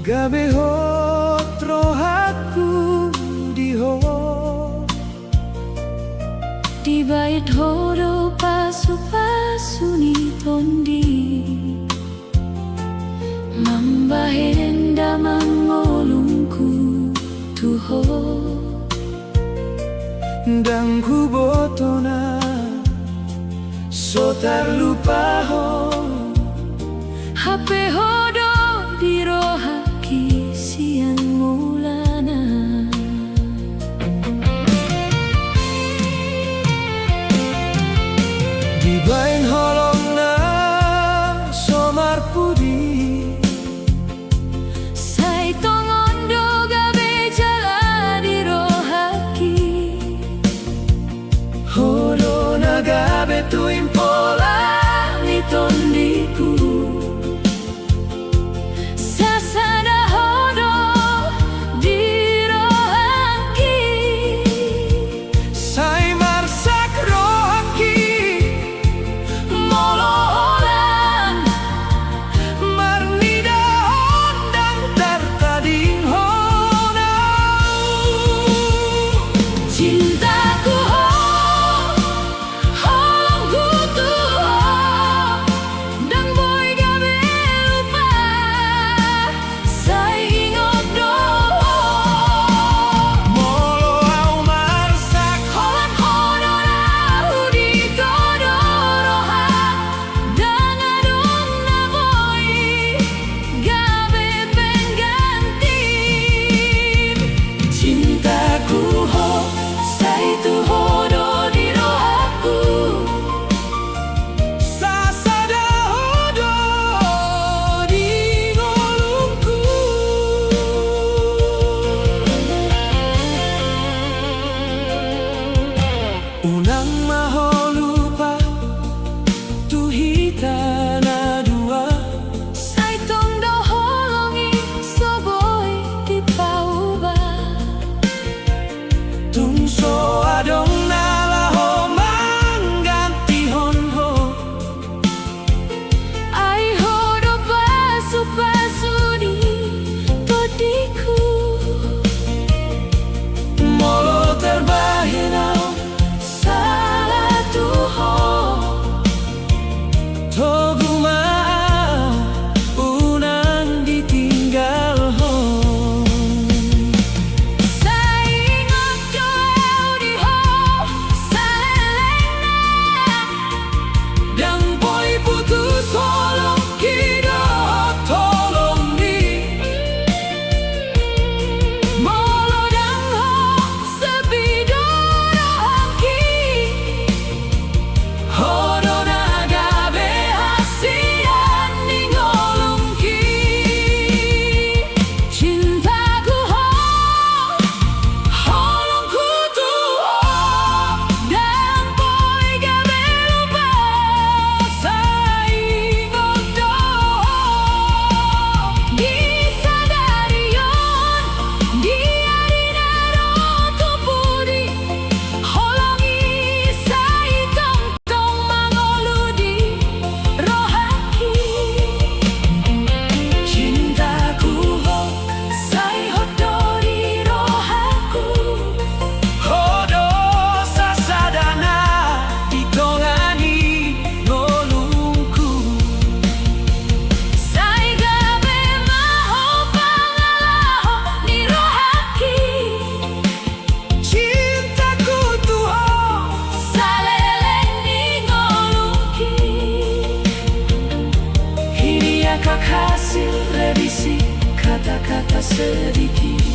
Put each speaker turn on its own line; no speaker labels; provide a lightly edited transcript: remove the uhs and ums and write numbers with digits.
gabe hot rohatku diho
di bait horo pasu-pasu ni tondi mambahenda mangolungku tuho
dan ku botona so terlupa ho
HP hodo di rohaki siang mulana
di bain holongna somar pudi
sai tongondo gabe jala di rohaki
hodo na gabe tu impola ni tondiku
sasada hodo di rohaki
sai marsak rohaki
mololan
marnida hondang tertading hona
cintaku holongku tuh dan boy gabe lupa sai ingot do
molo au marsak
holan hodo lahu di todoroha dan adong na boy gabe pengganti
cintaku ho
sai tu hodo di rohaku
sasada hodo di ngolungku unang maho lupa tu hitana dua
sai tong do holongi so boy di pauba
tung so adong nala ho mangganti honho
ai hodo pasu-pasu di todiku
molo terbahenau
salah tuho
toguma unang ditinggal ho
sai ingot do di ho salelena
dan boy putus holong kida tolong ni
molo dang ho sepido rohaki
hodo na gabe hasian ni ngolungki
cintaku
holongku tuh
dan boy gabe lupa
sai ngodo
di sadarion di arina roto pudi holongi sai tong tong mangoludi rohaki
cintaku ho
sai hodo di rohaku
hodo sasadana ditongani ngolungku
sai gabe maho pangalaho ni rohaki
cintaku tuh
saleleni ngolungki
ini akak hasil revisi kata-kata sedikit